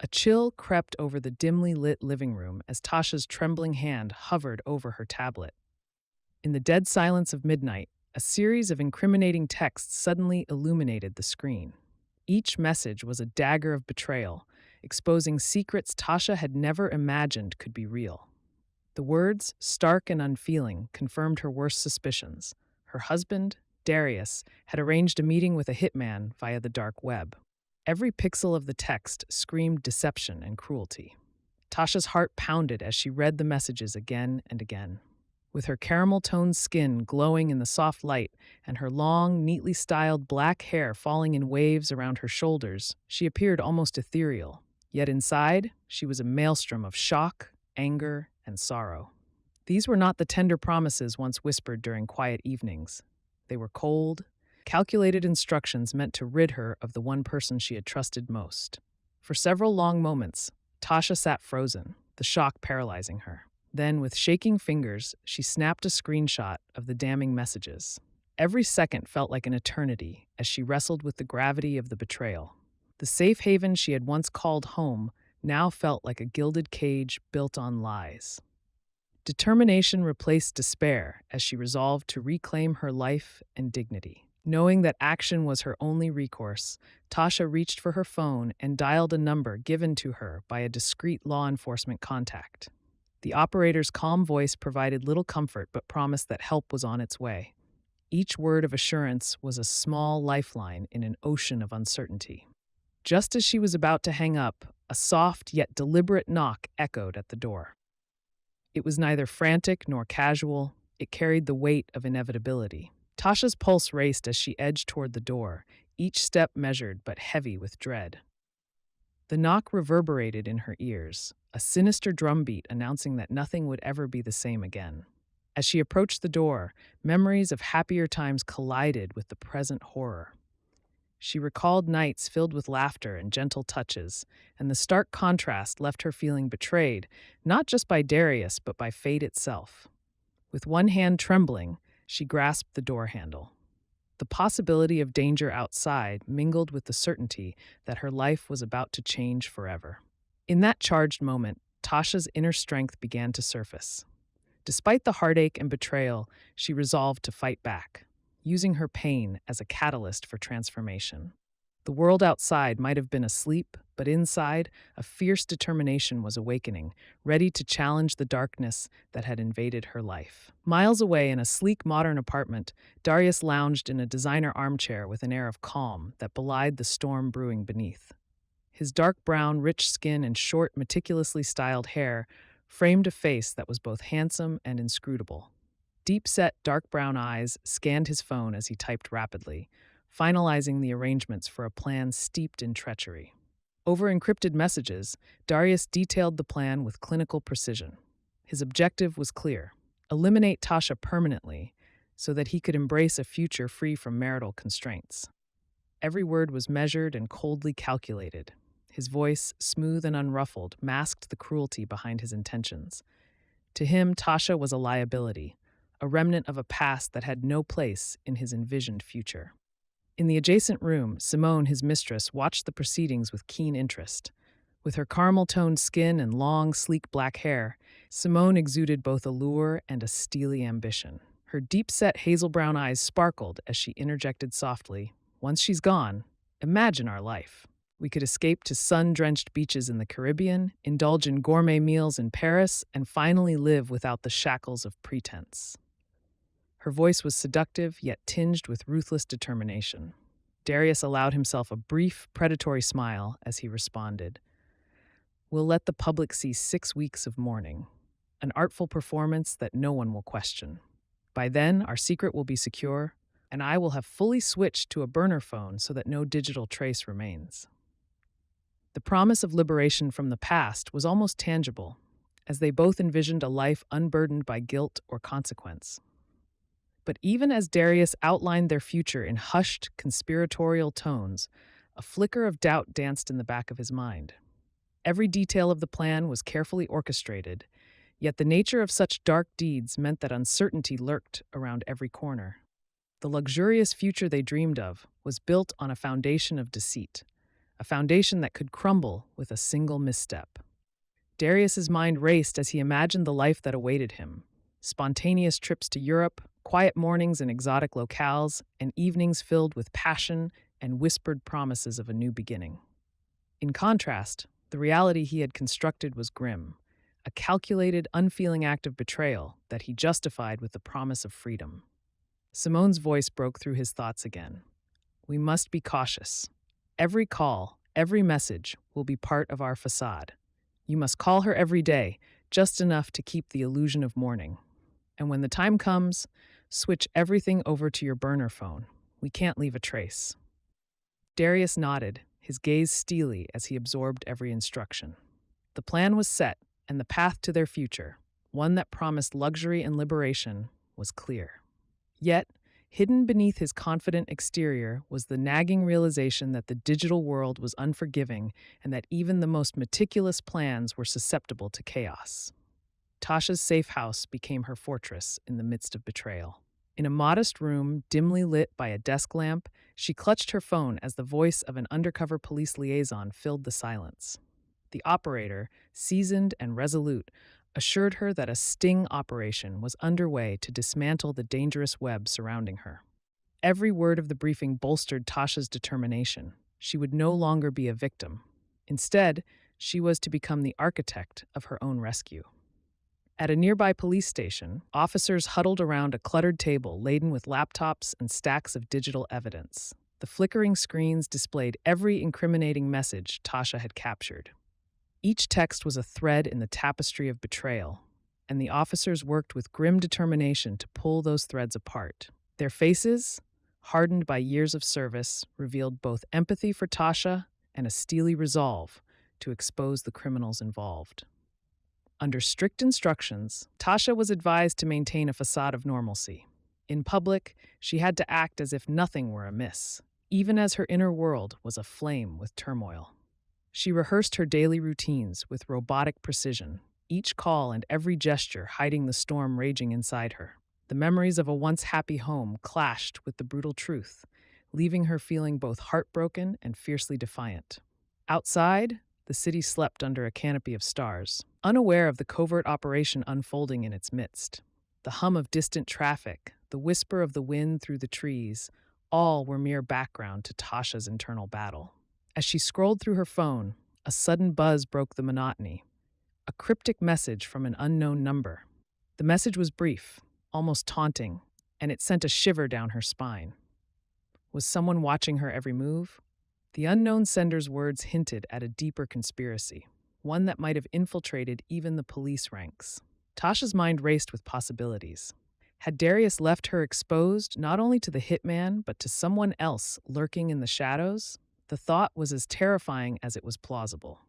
A chill crept over the dimly lit living room as Tasha's trembling hand hovered over her tablet. In the dead silence of midnight, a series of incriminating texts suddenly illuminated the screen. Each message was a dagger of betrayal, exposing secrets Tasha had never imagined could be real. The words, stark and unfeeling, confirmed her worst suspicions. Her husband, Darius, had arranged a meeting with a hitman via the dark web. Every pixel of the text screamed deception and cruelty. Tasha's heart pounded as she read the messages again and again. With her caramel-toned skin glowing in the soft light and her long, neatly styled black hair falling in waves around her shoulders, she appeared almost ethereal. Yet inside, she was a maelstrom of shock, anger, and sorrow. These were not the tender promises once whispered during quiet evenings. They were cold, calculated instructions meant to rid her of the one person she had trusted most. For several long moments, Tasha sat frozen, the shock paralyzing her. Then, with shaking fingers, she snapped a screenshot of the damning messages. Every second felt like an eternity as she wrestled with the gravity of the betrayal. The safe haven she had once called home now felt like a gilded cage built on lies. Determination replaced despair as she resolved to reclaim her life and dignity. Knowing that action was her only recourse, Tasha reached for her phone and dialed a number given to her by a discreet law enforcement contact. The operator's calm voice provided little comfort but promised that help was on its way. Each word of assurance was a small lifeline in an ocean of uncertainty. Just as she was about to hang up, a soft yet deliberate knock echoed at the door. It was neither frantic nor casual. It carried the weight of inevitability. Tasha's pulse raced as she edged toward the door, each step measured but heavy with dread. The knock reverberated in her ears, a sinister drumbeat announcing that nothing would ever be the same again. As she approached the door, memories of happier times collided with the present horror. She recalled nights filled with laughter and gentle touches, and the stark contrast left her feeling betrayed, not just by Darius, but by fate itself. With one hand trembling, she grasped the door handle. The possibility of danger outside mingled with the certainty that her life was about to change forever. In that charged moment, Tasha's inner strength began to surface. Despite the heartache and betrayal, she resolved to fight back, using her pain as a catalyst for transformation. The world outside might have been asleep, but inside, a fierce determination was awakening, ready to challenge the darkness that had invaded her life. Miles away in a sleek modern apartment, Darius lounged in a designer armchair with an air of calm that belied the storm brewing beneath. His dark brown, rich skin and short, meticulously styled hair framed a face that was both handsome and inscrutable. Deep-set, dark brown eyes scanned his phone as he typed rapidly, finalizing the arrangements for a plan steeped in treachery. Over encrypted messages, Darius detailed the plan with clinical precision. His objective was clear: eliminate Tasha permanently so that he could embrace a future free from marital constraints. Every word was measured and coldly calculated. His voice, smooth and unruffled, masked the cruelty behind his intentions. To him, Tasha was a liability, a remnant of a past that had no place in his envisioned future. In the adjacent room, Simone, his mistress, watched the proceedings with keen interest. With her caramel-toned skin and long, sleek black hair, Simone exuded both allure and a steely ambition. Her deep-set hazel-brown eyes sparkled as she interjected softly, "Once she's gone, imagine our life. We could escape to sun-drenched beaches in the Caribbean, indulge in gourmet meals in Paris, and finally live without the shackles of pretense." Her voice was seductive, yet tinged with ruthless determination. Darius allowed himself a brief, predatory smile as he responded, "We'll let the public see 6 weeks of mourning, an artful performance that no one will question. By then, our secret will be secure, and I will have fully switched to a burner phone so that no digital trace remains." The promise of liberation from the past was almost tangible, as they both envisioned a life unburdened by guilt or consequence. But even as Darius outlined their future in hushed, conspiratorial tones, a flicker of doubt danced in the back of his mind. Every detail of the plan was carefully orchestrated, yet the nature of such dark deeds meant that uncertainty lurked around every corner. The luxurious future they dreamed of was built on a foundation of deceit, a foundation that could crumble with a single misstep. Darius's mind raced as he imagined the life that awaited him. Spontaneous trips to Europe, quiet mornings in exotic locales, and evenings filled with passion and whispered promises of a new beginning. In contrast, the reality he had constructed was grim, a calculated, unfeeling act of betrayal that he justified with the promise of freedom. Simone's voice broke through his thoughts again. We must be cautious. Every call, every message will be part of our facade. You must call her every day, just enough to keep the illusion of morning. And when the time comes, switch everything over to your burner phone. We can't leave a trace. Darius nodded, his gaze steely as he absorbed every instruction. The plan was set, and the path to their future, one that promised luxury and liberation, was clear. Yet, hidden beneath his confident exterior was the nagging realization that the digital world was unforgiving and that even the most meticulous plans were susceptible to chaos. Tasha's safe house became her fortress in the midst of betrayal. In a modest room, dimly lit by a desk lamp, she clutched her phone as the voice of an undercover police liaison filled the silence. The operator, seasoned and resolute, assured her that a sting operation was underway to dismantle the dangerous web surrounding her. Every word of the briefing bolstered Tasha's determination. She would no longer be a victim. Instead, she was to become the architect of her own rescue. At a nearby police station, officers huddled around a cluttered table laden with laptops and stacks of digital evidence. The flickering screens displayed every incriminating message Tasha had captured. Each text was a thread in the tapestry of betrayal, and the officers worked with grim determination to pull those threads apart. Their faces, hardened by years of service, revealed both empathy for Tasha and a steely resolve to expose the criminals involved. Under strict instructions, Tasha was advised to maintain a facade of normalcy. In public, she had to act as if nothing were amiss, even as her inner world was aflame with turmoil. She rehearsed her daily routines with robotic precision, each call and every gesture hiding the storm raging inside her. The memories of a once happy home clashed with the brutal truth, leaving her feeling both heartbroken and fiercely defiant. Outside, the city slept under a canopy of stars, unaware of the covert operation unfolding in its midst. The hum of distant traffic, the whisper of the wind through the trees, all were mere background to Tasha's internal battle. As she scrolled through her phone, a sudden buzz broke the monotony. A cryptic message from an unknown number. The message was brief, almost taunting, and it sent a shiver down her spine. Was someone watching her every move? The unknown sender's words hinted at a deeper conspiracy, one that might have infiltrated even the police ranks. Tasha's mind raced with possibilities. Had Darius left her exposed not only to the hitman, but to someone else lurking in the shadows? The thought was as terrifying as it was plausible.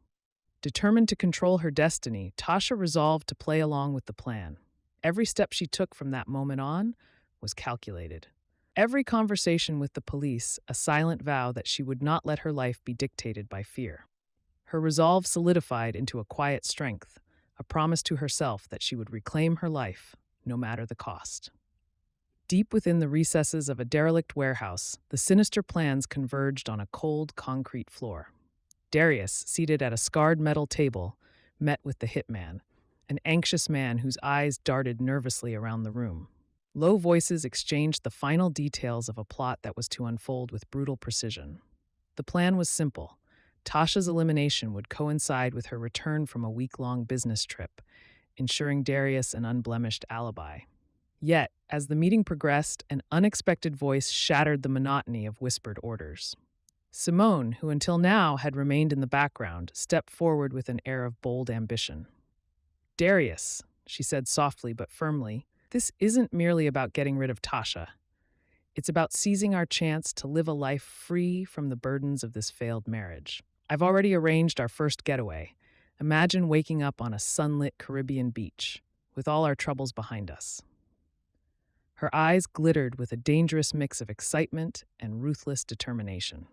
Determined to control her destiny, Tasha resolved to play along with the plan. Every step she took from that moment on was calculated. Every conversation with the police, a silent vow that she would not let her life be dictated by fear. Her resolve solidified into a quiet strength, a promise to herself that she would reclaim her life, no matter the cost. Deep within the recesses of a derelict warehouse, the sinister plans converged on a cold, concrete floor. Darius, seated at a scarred metal table, met with the hitman, an anxious man whose eyes darted nervously around the room. Low voices exchanged the final details of a plot that was to unfold with brutal precision. The plan was simple. Tasha's elimination would coincide with her return from a week-long business trip, ensuring Darius an unblemished alibi. Yet, as the meeting progressed, an unexpected voice shattered the monotony of whispered orders. Simone, who until now had remained in the background, stepped forward with an air of bold ambition. Darius, she said softly but firmly, this isn't merely about getting rid of Tasha. It's about seizing our chance to live a life free from the burdens of this failed marriage. I've already arranged our first getaway. Imagine waking up on a sunlit Caribbean beach, with all our troubles behind us. Her eyes glittered with a dangerous mix of excitement and ruthless determination.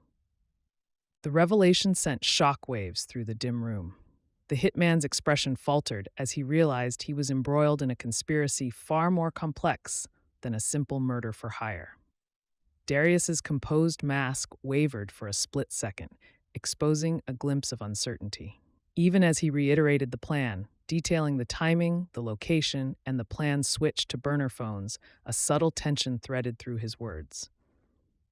The revelation sent shockwaves through the dim room. The hitman's expression faltered as he realized he was embroiled in a conspiracy far more complex than a simple murder for hire. Darius's composed mask wavered for a split second, exposing a glimpse of uncertainty. Even as he reiterated the plan, detailing the timing, the location, and the plan's switch to burner phones, a subtle tension threaded through his words.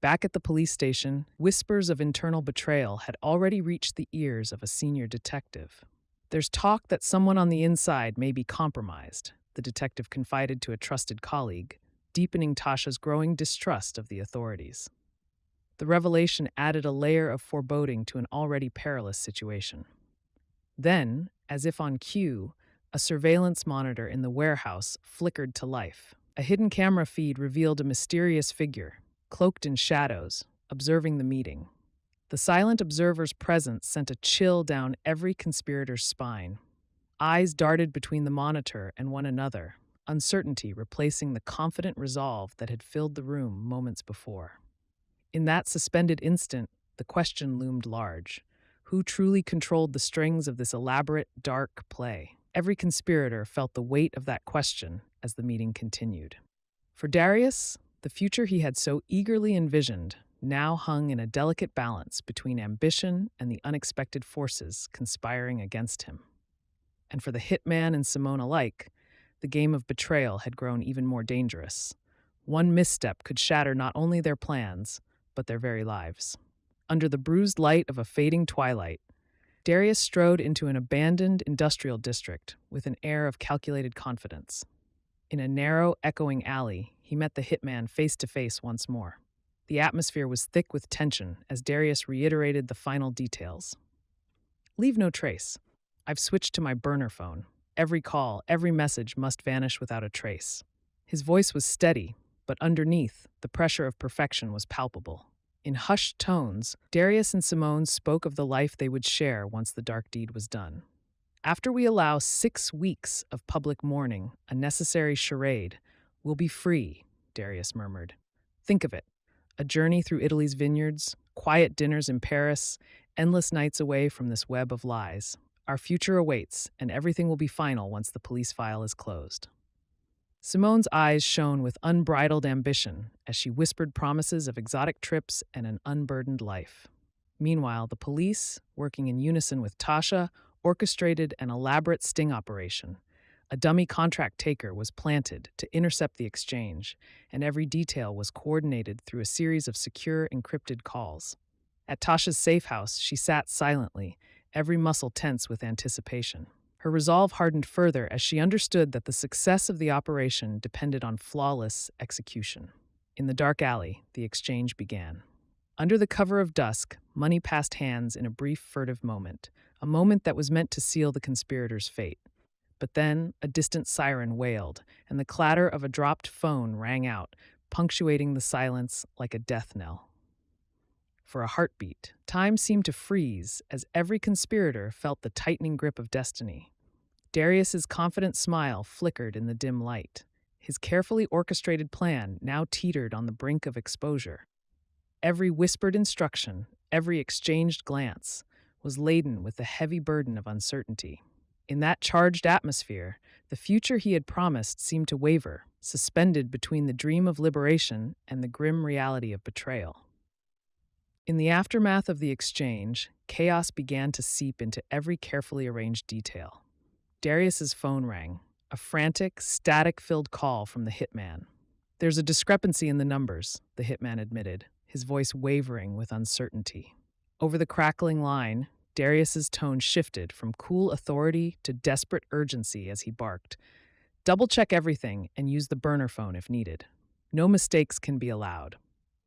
Back at the police station, whispers of internal betrayal had already reached the ears of a senior detective. "There's talk that someone on the inside may be compromised," the detective confided to a trusted colleague, deepening Tasha's growing distrust of the authorities. The revelation added a layer of foreboding to an already perilous situation. Then, as if on cue, a surveillance monitor in the warehouse flickered to life. A hidden camera feed revealed a mysterious figure, cloaked in shadows, observing the meeting. The silent observer's presence sent a chill down every conspirator's spine. Eyes darted between the monitor and one another, uncertainty replacing the confident resolve that had filled the room moments before. In that suspended instant, the question loomed large. Who truly controlled the strings of this elaborate, dark play? Every conspirator felt the weight of that question as the meeting continued. For Darius, the future he had so eagerly envisioned now hung in a delicate balance between ambition and the unexpected forces conspiring against him. And for the hitman and Simone alike, the game of betrayal had grown even more dangerous. One misstep could shatter not only their plans, but their very lives. Under the bruised light of a fading twilight, Darius strode into an abandoned industrial district with an air of calculated confidence. In a narrow, echoing alley, he met the hitman face to face once more. The atmosphere was thick with tension as Darius reiterated the final details. "Leave no trace. I've switched to my burner phone. Every call, every message must vanish without a trace." His voice was steady, but underneath, the pressure of perfection was palpable. In hushed tones, Darius and Simone spoke of the life they would share once the dark deed was done. "After we allow 6 weeks of public mourning, a necessary charade, we'll be free," Darius murmured. "Think of it. A journey through Italy's vineyards, quiet dinners in Paris, endless nights away from this web of lies. Our future awaits, and everything will be final once the police file is closed." Simone's eyes shone with unbridled ambition as she whispered promises of exotic trips and an unburdened life. Meanwhile, the police, working in unison with Tasha, orchestrated an elaborate sting operation. A dummy contract taker was planted to intercept the exchange, and every detail was coordinated through a series of secure, encrypted calls. At Tasha's safe house, she sat silently, every muscle tense with anticipation. Her resolve hardened further as she understood that the success of the operation depended on flawless execution. In the dark alley, the exchange began. Under the cover of dusk, money passed hands in a brief, furtive moment, a moment that was meant to seal the conspirator's fate. But then, a distant siren wailed, and the clatter of a dropped phone rang out, punctuating the silence like a death knell. For a heartbeat, time seemed to freeze as every conspirator felt the tightening grip of destiny. Darius's confident smile flickered in the dim light. His carefully orchestrated plan now teetered on the brink of exposure. Every whispered instruction, every exchanged glance, was laden with the heavy burden of uncertainty. In that charged atmosphere, the future he had promised seemed to waver, suspended between the dream of liberation and the grim reality of betrayal. In the aftermath of the exchange, chaos began to seep into every carefully arranged detail. Darius's phone rang, a frantic, static-filled call from the hitman. "There's a discrepancy in the numbers," the hitman admitted, his voice wavering with uncertainty. Over the crackling line, Darius's tone shifted from cool authority to desperate urgency as he barked, "Double-check everything and use the burner phone if needed. No mistakes can be allowed."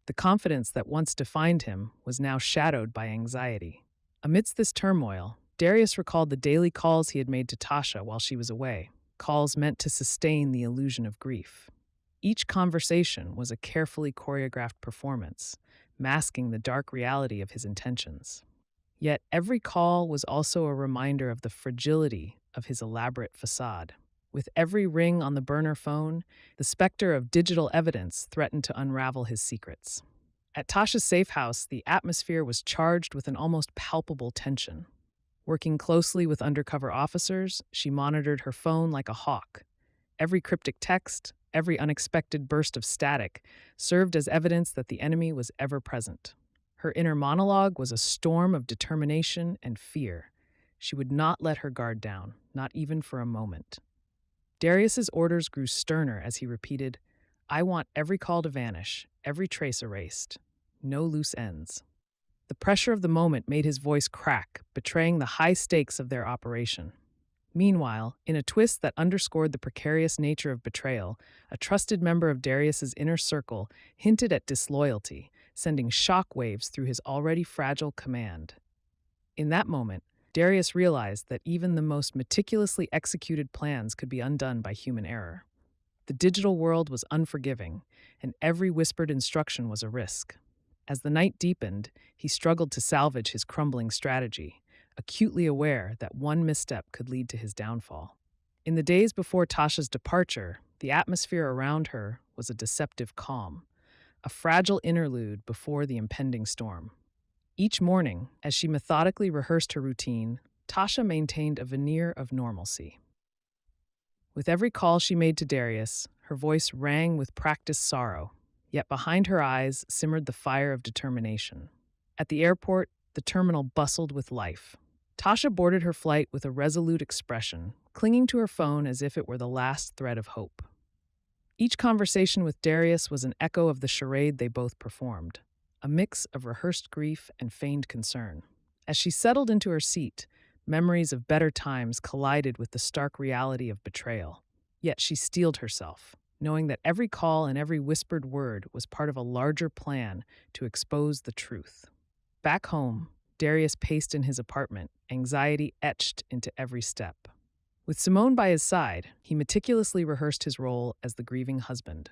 The confidence that once defined him was now shadowed by anxiety. Amidst this turmoil, Darius recalled the daily calls he had made to Tasha while she was away, calls meant to sustain the illusion of grief. Each conversation was a carefully choreographed performance, masking the dark reality of his intentions. Yet every call was also a reminder of the fragility of his elaborate facade. With every ring on the burner phone, the specter of digital evidence threatened to unravel his secrets. At Tasha's safe house, the atmosphere was charged with an almost palpable tension. Working closely with undercover officers, she monitored her phone like a hawk. Every cryptic text, every unexpected burst of static served as evidence that the enemy was ever present. Her inner monologue was a storm of determination and fear. She would not let her guard down, not even for a moment. Darius's orders grew sterner as he repeated, "I want every call to vanish, every trace erased. No loose ends." The pressure of the moment made his voice crack, betraying the high stakes of their operation. Meanwhile, in a twist that underscored the precarious nature of betrayal, a trusted member of Darius's inner circle hinted at disloyalty, sending shock waves through his already fragile command. In that moment, Darius realized that even the most meticulously executed plans could be undone by human error. The digital world was unforgiving, and every whispered instruction was a risk. As the night deepened, he struggled to salvage his crumbling strategy, acutely aware that one misstep could lead to his downfall. In the days before Tasha's departure, the atmosphere around her was a deceptive calm, a fragile interlude before the impending storm. Each morning, as she methodically rehearsed her routine, Tasha maintained a veneer of normalcy. With every call she made to Darius, her voice rang with practiced sorrow, yet behind her eyes simmered the fire of determination. At the airport, the terminal bustled with life. Tasha boarded her flight with a resolute expression, clinging to her phone as if it were the last thread of hope. Each conversation with Darius was an echo of the charade they both performed, a mix of rehearsed grief and feigned concern. As she settled into her seat, memories of better times collided with the stark reality of betrayal. Yet she steeled herself, knowing that every call and every whispered word was part of a larger plan to expose the truth. Back home, Darius paced in his apartment, anxiety etched into every step. With Simone by his side, he meticulously rehearsed his role as the grieving husband.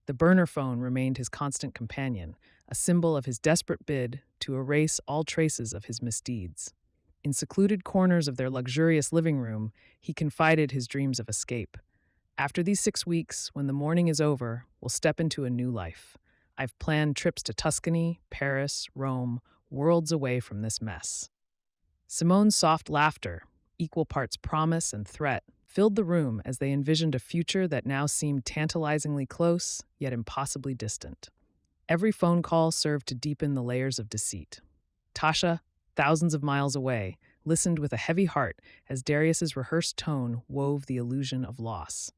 The burner phone remained his constant companion, a symbol of his desperate bid to erase all traces of his misdeeds. In secluded corners of their luxurious living room, he confided his dreams of escape. "After these 6 weeks, when the mourning is over, we'll step into a new life. I've planned trips to Tuscany, Paris, Rome, worlds away from this mess." Simone's soft laughter, equal parts promise and threat, filled the room as they envisioned a future that now seemed tantalizingly close, yet impossibly distant. Every phone call served to deepen the layers of deceit. Tasha, thousands of miles away, listened with a heavy heart as Darius's rehearsed tone wove the illusion of loss.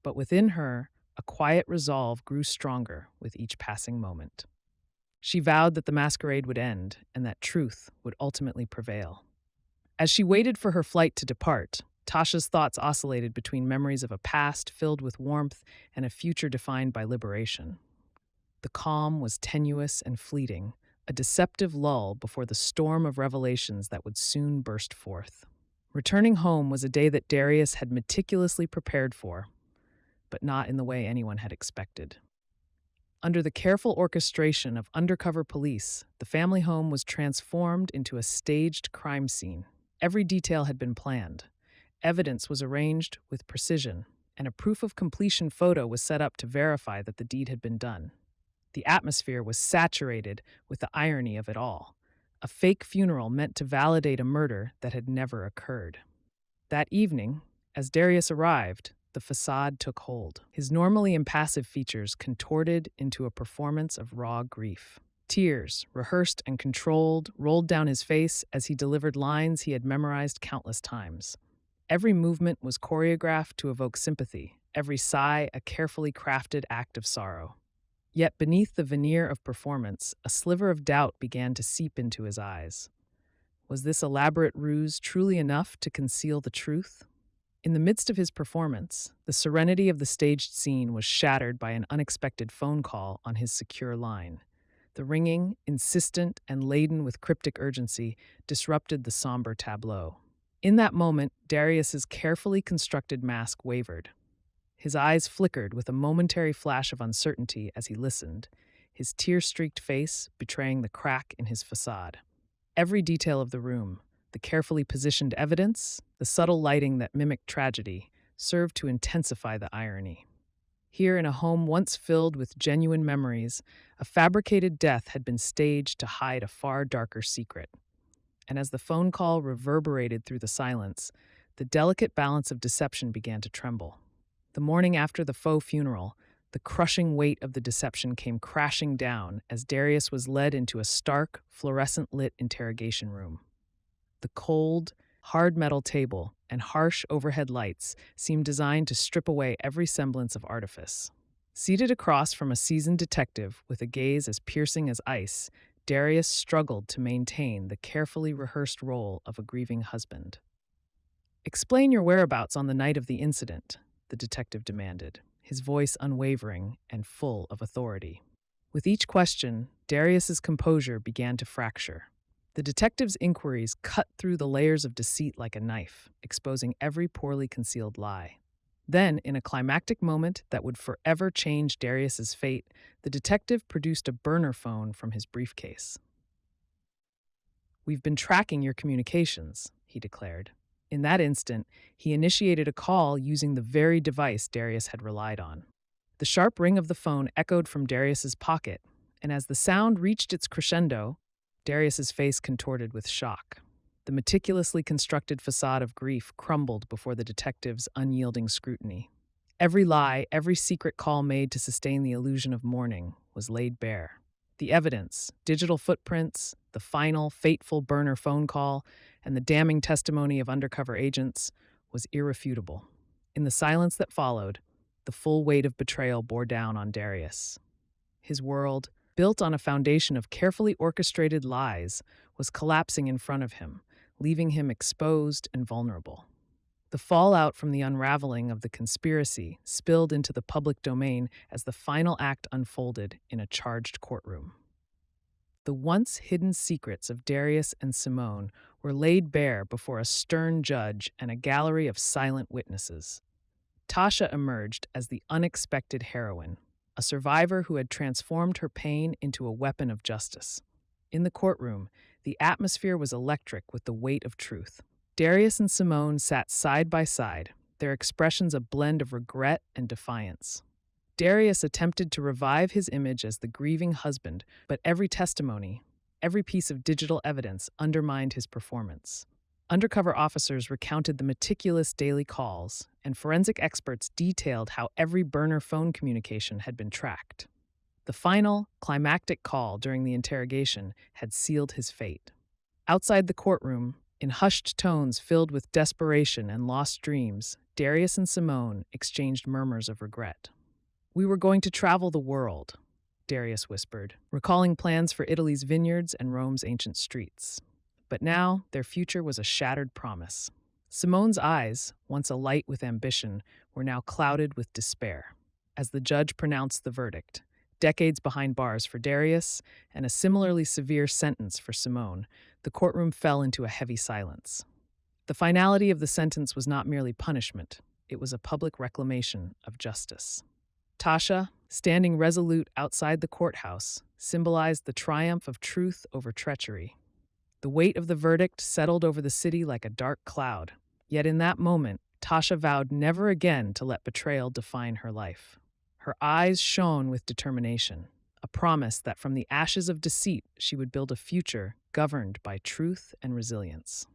But within her, a quiet resolve grew stronger with each passing moment. She vowed that the masquerade would end and that truth would ultimately prevail. As she waited for her flight to depart, Tasha's thoughts oscillated between memories of a past filled with warmth and a future defined by liberation. The calm was tenuous and fleeting, a deceptive lull before the storm of revelations that would soon burst forth. Returning home was a day that Darius had meticulously prepared for, but not in the way anyone had expected. Under the careful orchestration of undercover police, the family home was transformed into a staged crime scene. Every detail had been planned. Evidence was arranged with precision, and a proof of completion photo was set up to verify that the deed had been done. The atmosphere was saturated with the irony of it all, a fake funeral meant to validate a murder that had never occurred. That evening, as Darius arrived, the facade took hold. His normally impassive features contorted into a performance of raw grief. Tears, rehearsed and controlled, rolled down his face as he delivered lines he had memorized countless times. Every movement was choreographed to evoke sympathy, every sigh a carefully crafted act of sorrow. Yet beneath the veneer of performance, a sliver of doubt began to seep into his eyes. Was this elaborate ruse truly enough to conceal the truth? In the midst of his performance, the serenity of the staged scene was shattered by an unexpected phone call on his secure line. The ringing, insistent and laden with cryptic urgency, disrupted the somber tableau. In that moment, Darius's carefully constructed mask wavered. His eyes flickered with a momentary flash of uncertainty as he listened, his tear-streaked face betraying the crack in his facade. Every detail of the room, the carefully positioned evidence, the subtle lighting that mimicked tragedy, served to intensify the irony. Here, in a home once filled with genuine memories, a fabricated death had been staged to hide a far darker secret. And as the phone call reverberated through the silence, the delicate balance of deception began to tremble. The morning after the faux funeral, The crushing weight of the deception came crashing down as Darius was led into a stark, fluorescent-lit interrogation room. The cold, hard metal table and harsh overhead lights seemed designed to strip away every semblance of artifice. Seated across from a seasoned detective with a gaze as piercing as ice, Darius struggled to maintain the carefully rehearsed role of a grieving husband. "Explain your whereabouts on the night of the incident," the detective demanded, his voice unwavering and full of authority. With each question, Darius's composure began to fracture. The detective's inquiries cut through the layers of deceit like a knife, exposing every poorly concealed lie. Then, in a climactic moment that would forever change Darius's fate, the detective produced a burner phone from his briefcase. "We've been tracking your communications," he declared. In that instant, he initiated a call using the very device Darius had relied on. The sharp ring of the phone echoed from Darius's pocket, and as the sound reached its crescendo, Darius's face contorted with shock. The meticulously constructed facade of grief crumbled before the detective's unyielding scrutiny. Every lie, every secret call made to sustain the illusion of mourning, was laid bare. The evidence, digital footprints, the final, fateful burner phone call, and the damning testimony of undercover agents, was irrefutable. In the silence that followed, the full weight of betrayal bore down on Darius. His world, built on a foundation of carefully orchestrated lies, was collapsing in front of him, leaving him exposed and vulnerable. The fallout from the unraveling of the conspiracy spilled into the public domain as the final act unfolded in a charged courtroom. The once hidden secrets of Darius and Simone were laid bare before a stern judge and a gallery of silent witnesses. Tasha emerged as the unexpected heroine, a survivor who had transformed her pain into a weapon of justice. In the courtroom, the atmosphere was electric with the weight of truth. Darius and Simone sat side by side, their expressions a blend of regret and defiance. Darius attempted to revive his image as the grieving husband, but every testimony, every piece of digital evidence undermined his performance. Undercover officers recounted the meticulous daily calls, and forensic experts detailed how every burner phone communication had been tracked. The final, climactic call during the interrogation had sealed his fate. Outside the courtroom, in hushed tones filled with desperation and lost dreams, Darius and Simone exchanged murmurs of regret. "We were going to travel the world," Darius whispered, recalling plans for Italy's vineyards and Rome's ancient streets. But now, their future was a shattered promise. Simone's eyes, once alight with ambition, were now clouded with despair. As the judge pronounced the verdict, decades behind bars for Darius and a similarly severe sentence for Simone, the courtroom fell into a heavy silence. The finality of the sentence was not merely punishment, it was a public reclamation of justice. Tasha, standing resolute outside the courthouse, symbolized the triumph of truth over treachery. The weight of the verdict settled over the city like a dark cloud, yet in that moment, Tasha vowed never again to let betrayal define her life. Her eyes shone with determination, a promise that from the ashes of deceit she would build a future governed by truth and resilience.